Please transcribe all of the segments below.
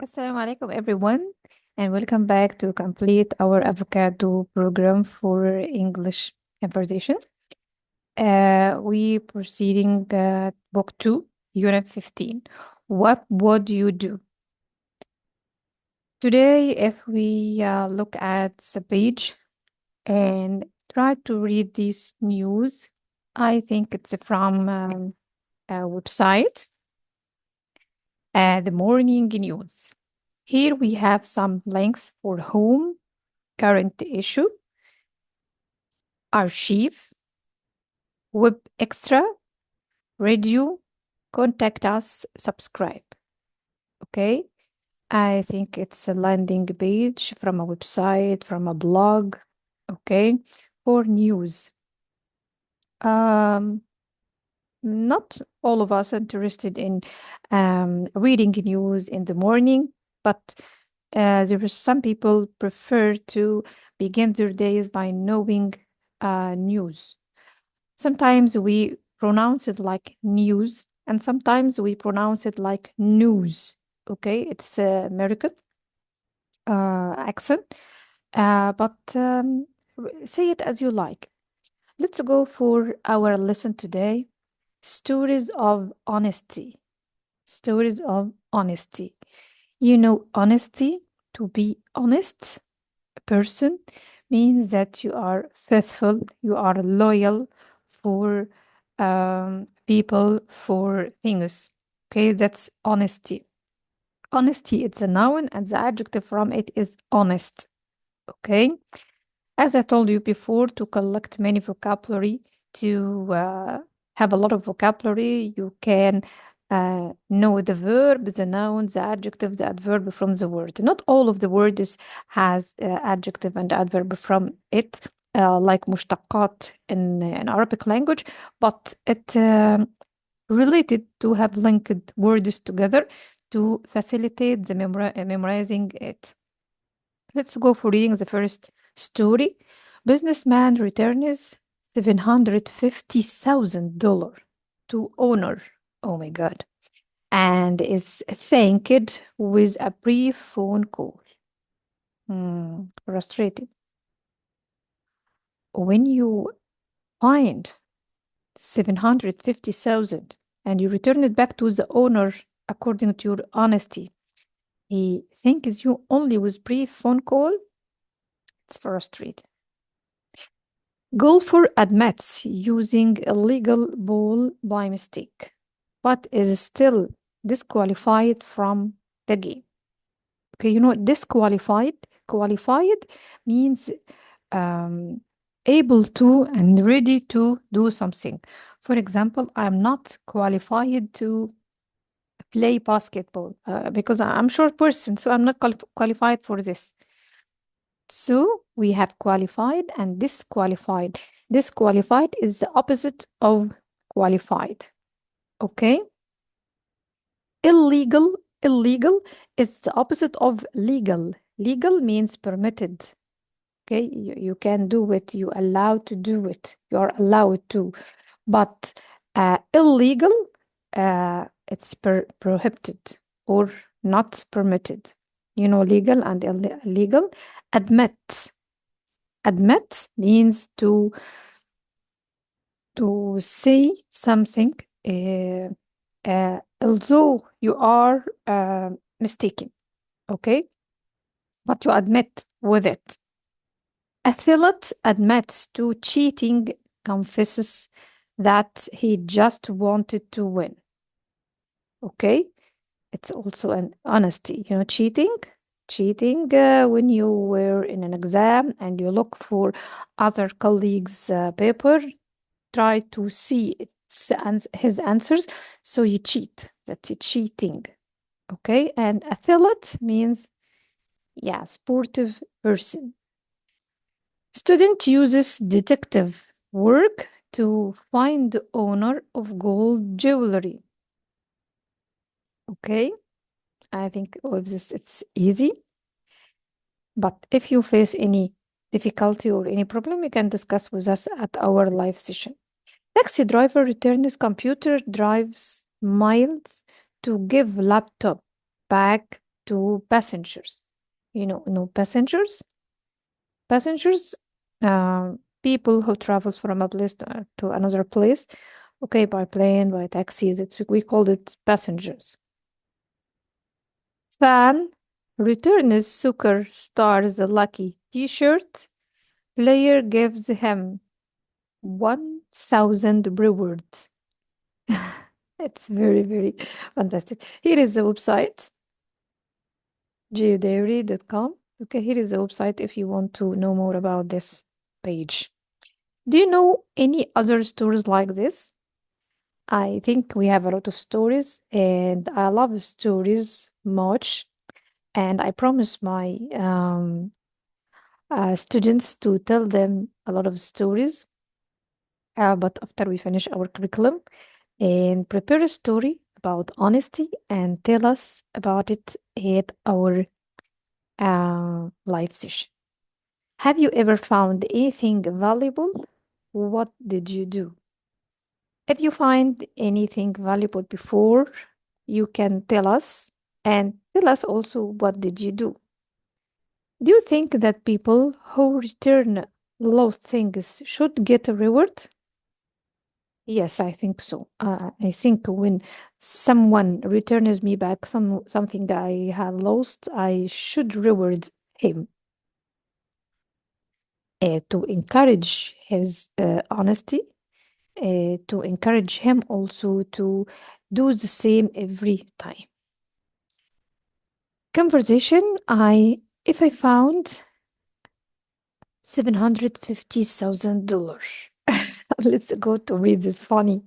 Assalamu alaikum, everyone, and welcome back to complete our Avocado program for English conversation. We proceeding book 2, unit 15. What would you do? Today, if we look at the page and try to read this news, I think it's from a website, the morning news. Here we have some links for home, current issue, archive, web extra, radio, contact us, subscribe. Okay. I think it's a landing page from a website, from a blog. Okay. For news. Not all of us interested in reading news in the morning, but there are some people prefer to begin their days by knowing news. Sometimes we pronounce it like news, and sometimes we pronounce it like news. Okay, it's American accent, but say it as you like. Let's go for our lesson today. Stories of honesty. Stories of honesty. You know, honesty, to be honest person, means that you are faithful, you are loyal for people, for things. Okay, that's honesty. Honesty, it's a noun, and the adjective from it is honest. Okay, as I told you before, to collect many vocabulary, to have a lot of vocabulary, you can know the verb, the noun, the adjective, the adverb from the word. Not all of the words has adjective and adverb from it, like mushtaqat in Arabic language, but it related to have linked words together to facilitate the memorizing it. Let's go for reading the first story. Businessman returns $750,000 to owner. Oh my God. And is thanked with a brief phone call. Frustrated. When you find 750,000 and you return it back to the owner according to your honesty, he thanks you only with brief phone call. It's frustrating. Golfer admits using illegal ball by mistake, but is still disqualified from the game. Okay, you know, disqualified, qualified means able to and ready to do something. For example, I'm not qualified to play basketball because I'm a short person, so I'm not qualified for this. So we have qualified and disqualified. Disqualified is the opposite of qualified. Okay? Illegal. Illegal is the opposite of legal. Legal means permitted. Okay? You can do it. You allowed to do it. You are allowed to. But illegal, it's prohibited or not permitted. You know, legal and illegal. Admit. Admit means to say something although you are mistaken, okay, but you admit with it. Athlete admits to cheating, confesses that he just wanted to win. Okay, it's also an honesty, you know, cheating when you were in an exam and you look for other colleagues paper, try to see his answers, so you cheat. That's cheating. Okay, and athlete means, yeah, sportive person. Student uses detective work to find the owner of gold jewelry. Okay, I think all of this, it's easy. But if you face any difficulty or any problem, you can discuss with us at our live session. Taxi driver returns computer, drives miles to give laptop back to passengers. You know passengers? Passengers, people who travels from a place to another place, okay, by plane, by taxis, we call it passengers. Fan returns soccer star's lucky t-shirt. Player gives him 1,000 rewards. It's very, very fantastic. Here is the website, geodiary.com. Okay, here is the website if you want to know more about this page. Do you know any other stories like this? I think we have a lot of stories, and I love stories much. And I promise my students to tell them a lot of stories. But after we finish our curriculum, and prepare a story about honesty and tell us about it at our live session. Have you ever found anything valuable? What did you do? If you find anything valuable before, you can tell us, and tell us also what did you do. Do you think that people who return lost things should get a reward? Yes, I think so. I think when someone returns me back something I have lost, I should reward him to encourage his honesty, to encourage him also to do the same every time. Conversation, if I found $750,000. Let's go to read this funny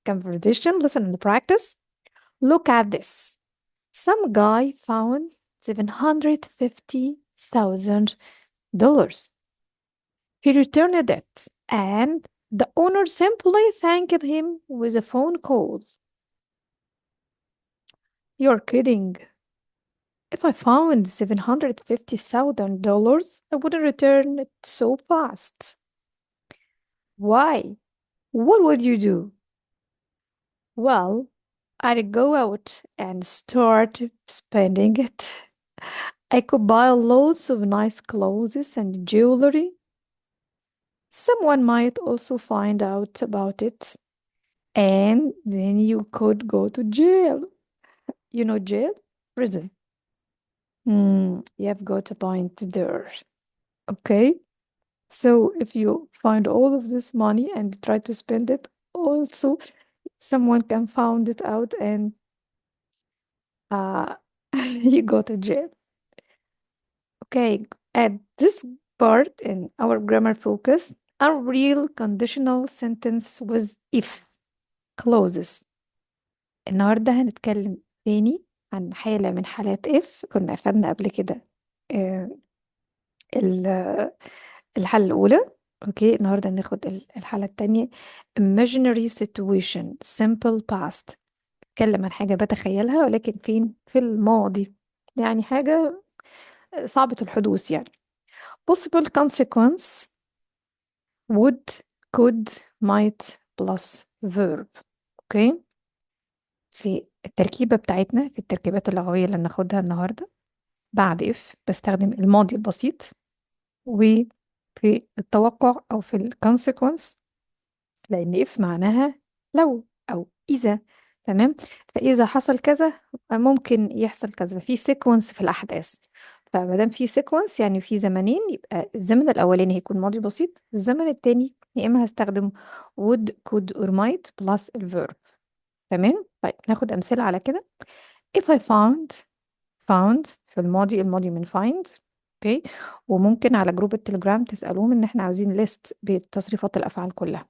conversation. Listen and practice. Look at this. Some guy found $750,000. He returned it, and the owner simply thanked him with a phone call. You're kidding. If I found $750,000, I wouldn't return it so fast. Why? What would you do? Well, I'd go out and start spending it. I could buy loads of nice clothes and jewelry. Someone might also find out about it, and then you could go to jail. You know, jail? Prison. You have got a point there. Okay. So if you find all of this money and try to spend it, also someone can find it out and you go to jail. Okay, at this part in our grammar focus, a real conditional sentence with if clauses. النهاردة هنتكلم تاني عن حالة من حالات if كنا أخدنا قبل كده الحالة الأولى. اوكي، النهاردة هناخد الحالة التانية imaginary situation simple past. نتكلم عن حاجة بتخيلها ولكن فين؟ في الماضي، يعني حاجة صعبة الحدوث يعني. possible consequence would could might plus verb. اوكي، في التركيبة بتاعتنا، في التركيبات اللغوية اللي هناخدها النهاردة بعد if بستخدم الماضي البسيط، وفي التوقع أو في الكونسيكونس لأن if معناها لو أو إذا. تمام، فإذا حصل كذا ممكن يحصل كذا، في سيكونس في الأحداث. فمادام في سيكونس يعني في زمنين، يبقى الزمن الأولاني هيكون ماضي بسيط، الزمن التاني يا إما هستخدم would could or might plus الverb. تمام، طيب ناخد أمثلة على كده. if I found في الماضي، الماضي من find. اوكي، وممكن على جروب التليجرام تسألوهم ان احنا عاوزين list بتصريفات الأفعال كلها.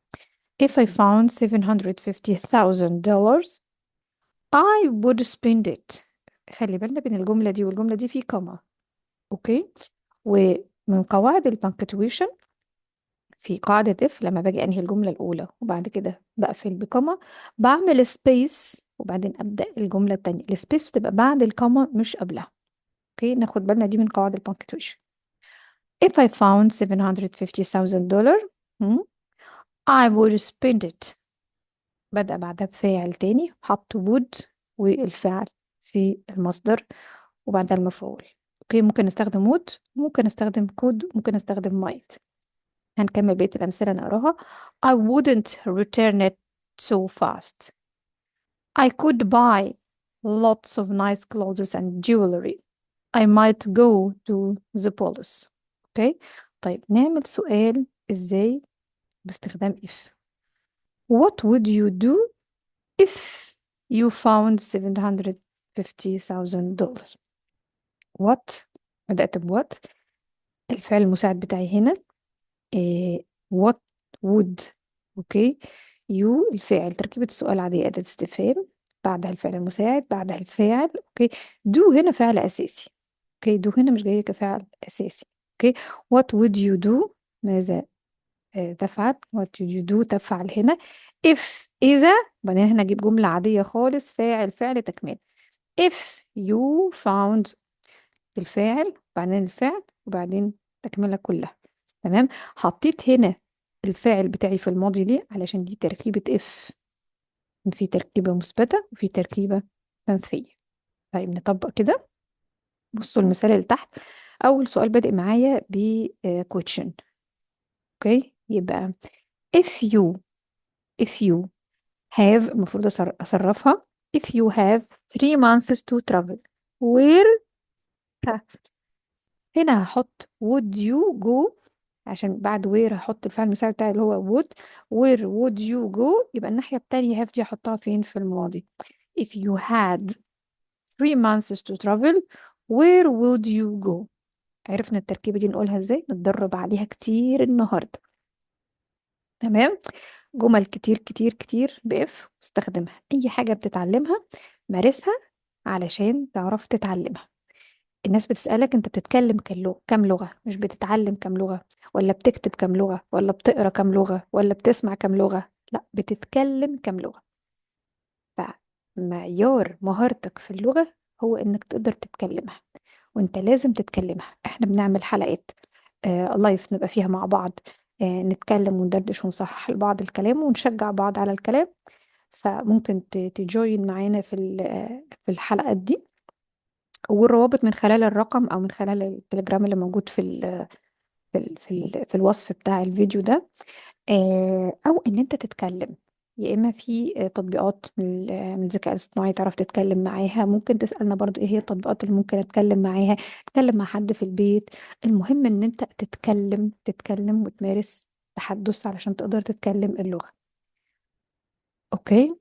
if I found $750,000 I would spend it. خلي بالنا بين الجملة دي والجملة دي في كوما. اوكي، ومن قواعد البنكتويشن في قاعدة if لما باجي انهي الجملة الأولى وبعد كده بقفل بكوما، بعمل سبيس وبعدين أبدأ الجملة التانية. السبيس بتبقى بعد الكوما مش قبلها. اوكي، ناخد بالنا دي من قواعد البنكتويشن. if I found $750,000 I would spend it. بدأ بعدها بفاعل تاني، حط would والفعل في المصدر وبعدها المفعول. اوكي، ممكن نستخدم would، ممكن نستخدم could، ممكن نستخدم might. هنكمل بقية الأمثلة نقراها. I wouldn't return it so fast. I could buy lots of nice clothes and jewelry. I might go to the police. اوكي، طيب نعمل سؤال ازاي باستخدام if. What would you do if you found $750,000؟ what، بدأت بوات، الفعل المساعد بتاعي هنا what would. اوكي، you الفاعل، تركيبة السؤال عادية، أداة استفهام، بعدها الفعل المساعد، بعدها الفاعل. اوكي، do هنا فعل أساسي. اوكي، do هنا مش جاية كفعل أساسي. اوكي، what would you do، ماذا تفعل. what would you do تفعل هنا. if إذا، بعدين هنا نجيب جملة عادية خالص، فاعل فعل تكمل. if you found الفاعل، بعدين الفعل، وبعدين تكملة كلها. تمام، حطيت هنا الفاعل بتاعي في الماضي ليه؟ علشان دي تركيبة if، في تركيبة مثبتة وفي تركيبة منفية. طيب نطبق كده. بصوا المثال اللي تحت. أول سؤال بادئ معايا ب question. اوكي، يبقى if you have، المفروض أصرفها if you have 3 months to travel where. هنا هحط would you go، عشان بعد where هحط الفعل المساعد بتاعي اللي هو would. where would you go، يبقى الناحية التانية have دي هحطها فين في الماضي. if you had 3 months to travel where would you go. عرفنا التركيبة دي نقولها ازاي، نتدرب عليها كتير النهاردة. تمام، جمل كتير كتير كتير بإف استخدمها. أي حاجة بتتعلمها مارسها علشان تعرف تتعلمها. الناس بتسألك انت بتتكلم كم لغة، مش بتتعلم كم لغة، ولا بتكتب كم لغة، ولا بتقرا كم لغة، ولا بتسمع كم لغة. لا، بتتكلم كم لغة. فمعيار مهارتك في اللغة هو انك تقدر تتكلمها، وانت لازم تتكلمها. احنا بنعمل حلقات لايف نبقى فيها مع بعض، نتكلم وندردش ونصحح لبعض الكلام ونشجع بعض على الكلام. فممكن تجوين معانا في الحلقات دي، والروابط من خلال الرقم او من خلال التليجرام اللي موجود في الوصف بتاع الفيديو ده. او ان انت تتكلم، يا اما في تطبيقات من الذكاء الاصطناعي تعرف تتكلم معاها. ممكن تسألنا برضو ايه هي التطبيقات اللي ممكن اتكلم معاها، تتكلم مع حد في البيت. المهم ان انت تتكلم وتمارس تحدث علشان تقدر تتكلم اللغة. اوكي،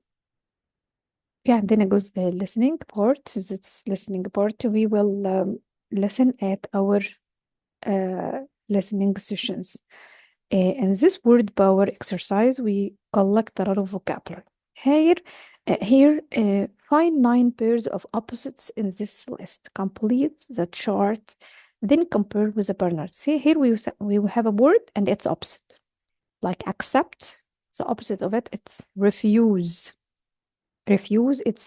في عندنا جزء listening part. This listening part we will listen at our listening sessions. In this word power exercise, we collect a lot of vocabulary. Here, find 9 pairs of opposites in this list. Complete the chart, then compare with the partner. See, here we have a word and its opposite. Like accept, the opposite of it, it's refuse. Refuse, it's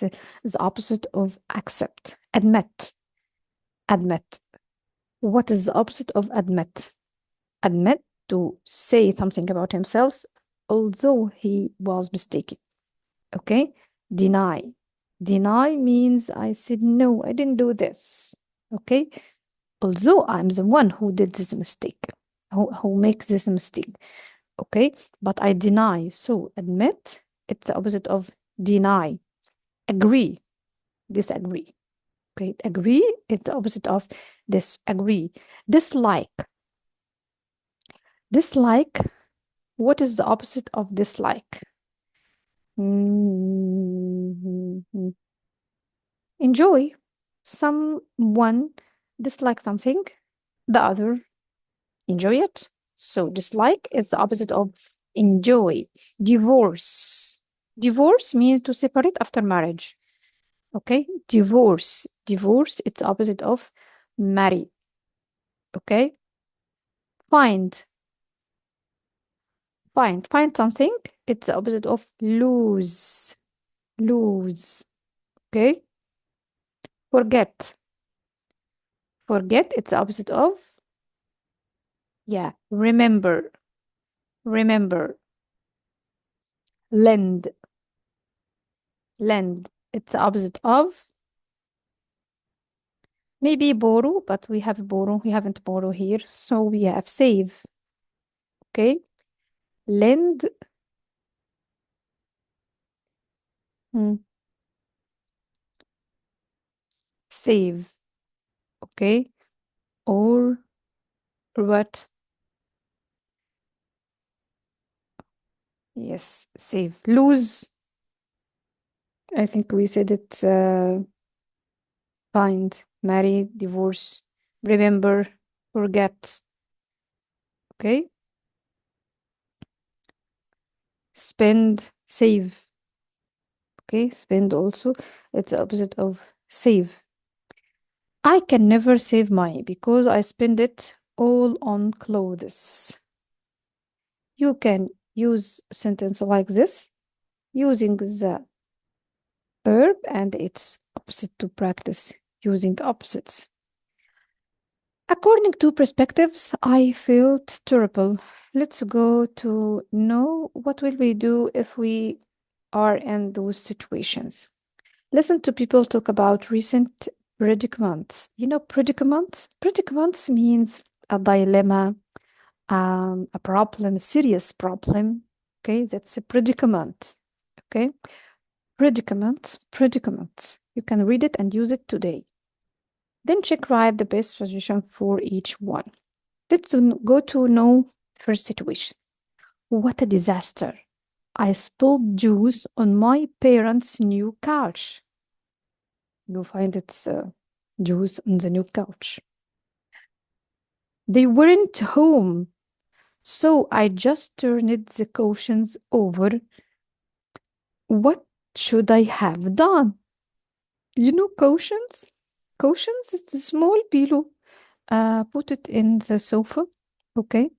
the opposite of accept. Admit. What is the opposite of admit? Admit, to say something about himself although he was mistaken. Okay, deny means I said no, I didn't do this. Okay, although I'm the one who did this mistake, who makes this mistake. Okay, but I deny. So admit, it's the opposite of deny. Agree, disagree. Okay, agree, it's the opposite of disagree. Dislike, what is the opposite of dislike? Mm, Enjoy. Someone dislike something, the other enjoy it. So dislike is the opposite of enjoy. Divorce. Divorce means to separate after marriage. Okay, divorce. Divorce, it's opposite of marry. Okay, find. Find something, it's the opposite of lose. Lose. Okay, forget. Forget, it's the opposite of, yeah, remember. Remember. Lend. Lend, it's the opposite of Maybe borrow, but we have borrow. We haven't borrow here. So we have save. Okay. Lend. Hmm. Save. Okay. Or what? Yes. Save. Lose. I think we said it. Find. Marry. Divorce. Remember. Forget. Okay. Spend. Save. Okay. Spend also. It's the opposite of save. I can never save money because I spend it all on clothes. You can use a sentence like this using the verb and its opposite to practice using opposites. According to perspectives, I felt terrible. Let's go to know what will we do if we are in those situations. Listen to people talk about recent predicaments. You know predicaments? Predicaments means a dilemma, a problem, a serious problem. Okay, that's a predicament. Okay, predicaments. You can read it and use it today. Then check write the best suggestion for each one. Let's go to know first situation. What a disaster. I spilled juice on my parents' new couch. You find it's juice on the new couch. They weren't home, so I just turned the cushions over. What should I have done? You know cushions? Cushions is a small pillow. Put it in the sofa. Okay.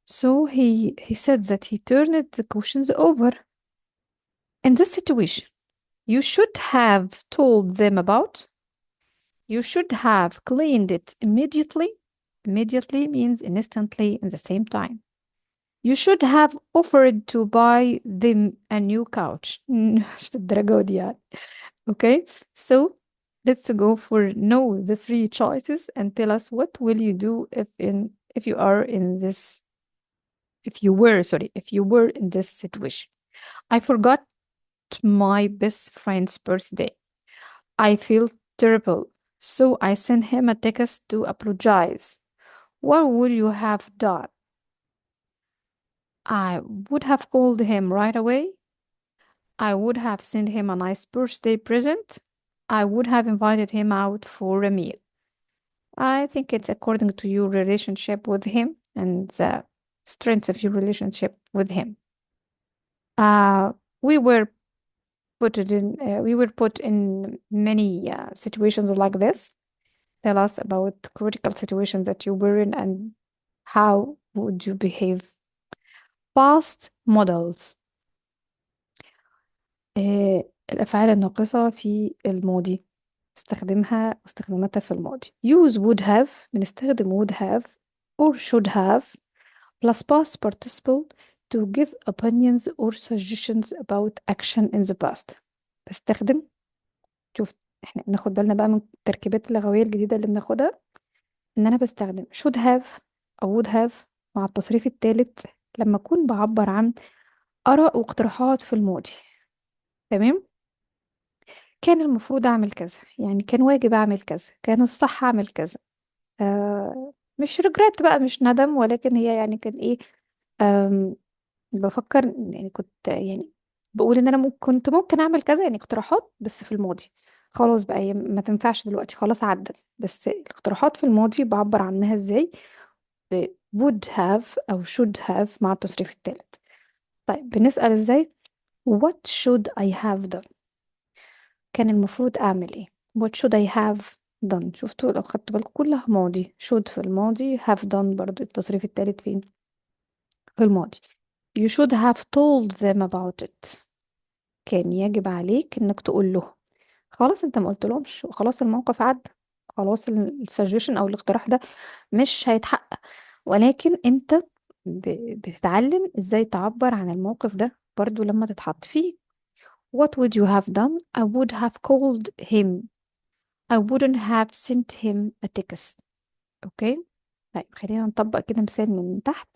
So he said that he turned the cushions over. In this situation, you should have told them about. You should have cleaned it immediately. Immediately means instantly in the same time. You should have offered to buy them a new couch. مش للدرجة دي يعني. Okay, so let's go for know the three choices and tell us what will you do if you are in this if you were in this situation. I forgot my best friend's birthday. I feel terrible, so I sent him a text to apologize. What would you have done? I would have called him right away. I would have sent him a nice birthday present. I would have invited him out for a meal. I think it's according to your relationship with him and the strength of your relationship with him. Uh, we were we were put in many situations like this. Tell us about critical situations that you were in and how would you behave. Past models. الأفعال الناقصة في الماضي استخداماتها في الماضي. Use would have بنستخدم would have or should have plus past participle to give opinions or suggestions about action in the past. بستخدم شوف احنا بناخد بالنا بقى من التركيبات اللغوية الجديدة اللي بناخدها ان انا بستخدم should have او would have مع التصريف الثالث لما اكون بعبر عن آراء واقتراحات في الماضي. تمام. كان المفروض أعمل كذا يعني كان واجب أعمل كذا كان الصح أعمل كذا. مش رجرات بقى مش ندم ولكن هي يعني كان إيه. بفكر يعني كنت يعني بقول إن أنا كنت ممكن أعمل كذا يعني اقتراحات بس في الماضي. خلاص بقى هي ما تنفعش دلوقتي خلاص عدت بس الاقتراحات في الماضي بعبر عنها إزاي ب would have أو should have مع التصريف الثالث. طيب بنسأل إزاي what should I have done كان المفروض أعمل إيه what should I have done شفتوا لو خدتوا بالكم كلها ماضي should في الماضي have done برضو التصريف الثالث فين في الماضي you should have told them about it كان يجب عليك إنك تقول له خلاص أنت ما قلت لهمش وخلاص الموقف عدى خلاص السجيشن أو الاقتراح ده مش هيتحقق ولكن أنت بتتعلم إزاي تعبر عن الموقف ده برضو لما تتحط فيه what would you have done I would have called him I wouldn't have sent him a text. اوكي. طيب خلينا نطبق كده مثال من تحت.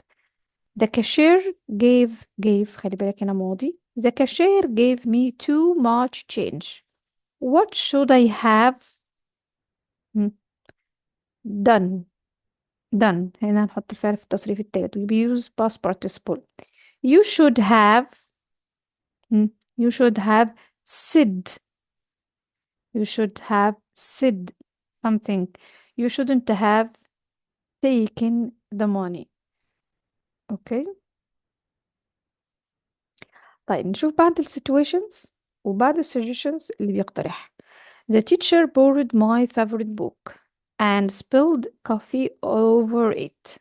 The cashier gave خلي بالك هنا ماضي. The cashier gave me too much change. What should I have done? done هنا هنحط الفعل في التصريف التالت. We use past participle. You should have you should have said. You should have said something. You shouldn't have taken the money. اوكي. طيب نشوف بعض ال situations وبعض ال suggestions اللي بيقترح. The teacher borrowed my favorite book and spilled coffee over it.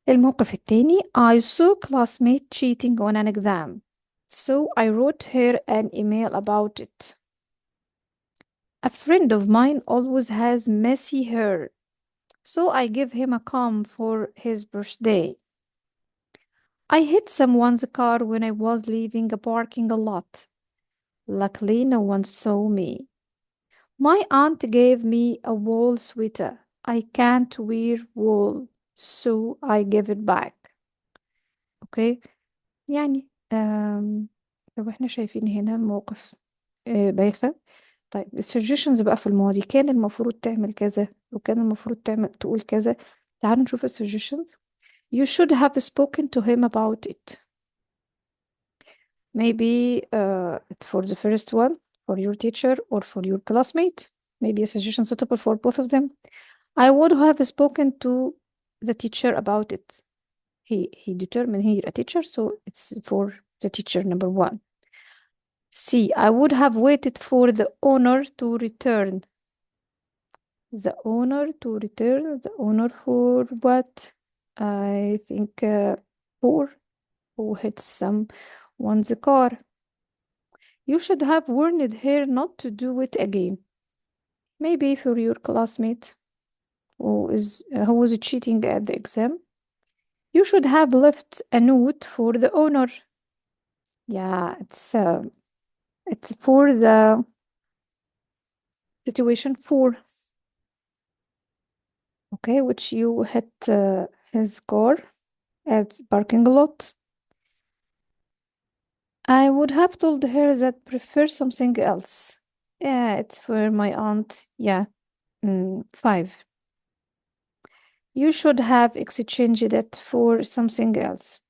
الموقف التاني I saw classmate cheating on an exam, so I wrote her an email about it. A friend of mine always has messy hair, so I give him a comb for his birthday. I hit someone's car when I was leaving a parking lot. Luckily, no one saw me. My aunt gave me a wool sweater. I can't wear wool, so I give it back. اوكي. يعني لو احنا شايفين هنا الموقف بايخة. طيب السجيشنز بقى في الماضي كان المفروض تعمل كذا وكان المفروض تقول كذا. تعالوا نشوف السجيشنز. You should have spoken to him about it. Maybe it's for the first one, for your teacher or for your classmate. Maybe a suggestion suitable for both of them. I would have spoken to the teacher about it. He determined here a teacher, so it's for the teacher, number one. C. I would have waited for the owner to return. The owner to return. The owner for what? I think for who hit someone's car. You should have warned her not to do it again. Maybe for your classmate who was cheating at the exam. You should have left a note for the owner. Yeah, it's for the situation 4. Okay, which you hit his car at parking lot. I would have told her that prefer something else. Yeah, it's for my aunt. Yeah, 5. You should have exchanged it for something else.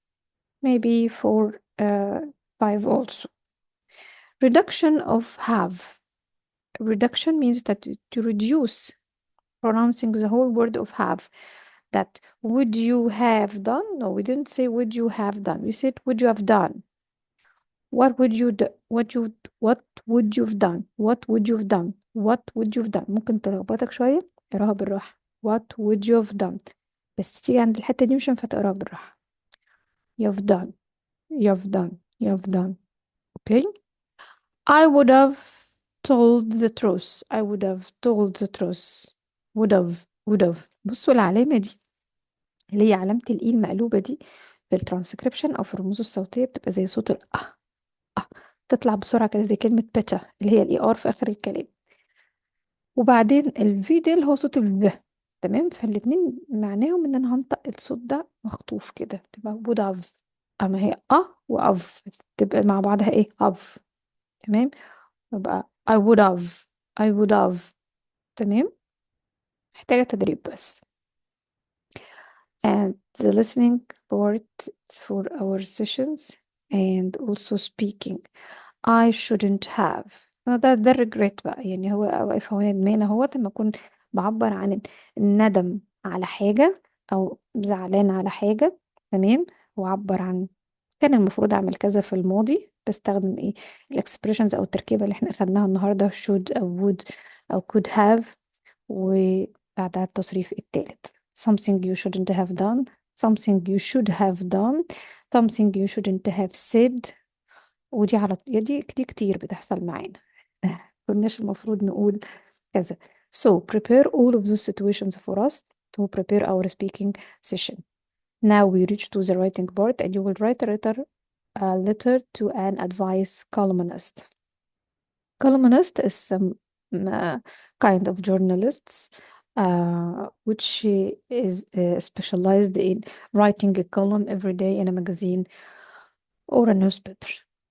Maybe for 5 also. Reduction of have. Reduction means that to reduce, pronouncing the whole word of have. That would you have done? No, we didn't say would you have done. We said would you have done. What would you do? What would you've done? What would you've done? What would you've done? ممكن تلخبطك شوية. اقراها بالراحة. What would you've done? بس تيجي عند الحتة دي مش هينفع تقراها بالراحة. You've done. You've done. You've done. Okay? I would have told the truth. I would have told the truth. would have. بصوا العلامة دي اللي هي علامة الإي المقلوبة دي في الترانسكريبشن أو في الرموز الصوتية بتبقى زي صوت تطلع بسرعة كده زي كلمة بيتا اللي هي الإي آر في آخر الكلام. وبعدين الفي دي اللي هو صوت الف. تمام. فالاتنين معناهم إن أنا هنطق الصوت ده مخطوف كده تبقى would have. أما هي وأف تبقى مع بعضها إيه أف. تمام. يبقى I would have. I would have. تمام. محتاجة تدريب بس. And the listening part for our sessions and also speaking. I shouldn't have. ده الريجريت بقى. يعني هو واقف هو ندمان اهو لما اكون بعبر عن الندم على حاجة او زعلان على حاجة. تمام. وعبر عن كان المفروض اعمل كذا في الماضي. بستخدم ايه الاكسبريشنز او التركيبة اللي احنا اخدناها النهاردة should او would او could have وبعدها التصريف التالت. something you shouldn't have done, something you should have done, something you shouldn't have said. ودي دي كتير بتحصل معانا. كناش المفروض نقول كذا. So prepare all of those situations for us to prepare our speaking session. Now we reach to the writing part and you will write a letter to an advice columnist. Columnist is kind of journalists, which she is specialized in writing a column every day in a magazine or a newspaper.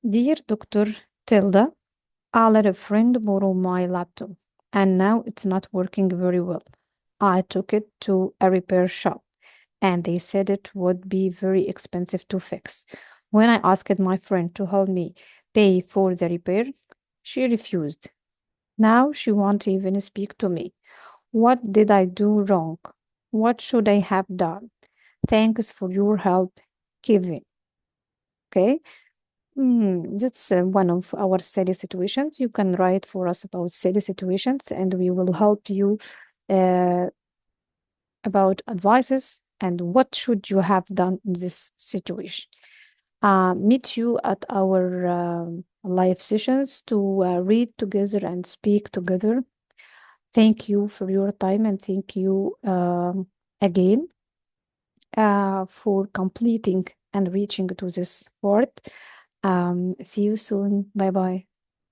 Dear Dr. Tilda, I let a friend borrow my laptop, and now it's not working very well. I took it to a repair shop, and they said it would be very expensive to fix. When I asked my friend to help me pay for the repair, she refused. Now she won't even speak to me. What did I do wrong? What should I have done? Thanks for your help, Kevin. Okay. That's one of our silly situations. You can write for us about silly situations, and we will help you uh, about advices and what should you have done in this situation. Meet you at our live sessions to read together and speak together. Thank you for your time and thank you again for completing and reaching to this part. See you soon. Bye bye.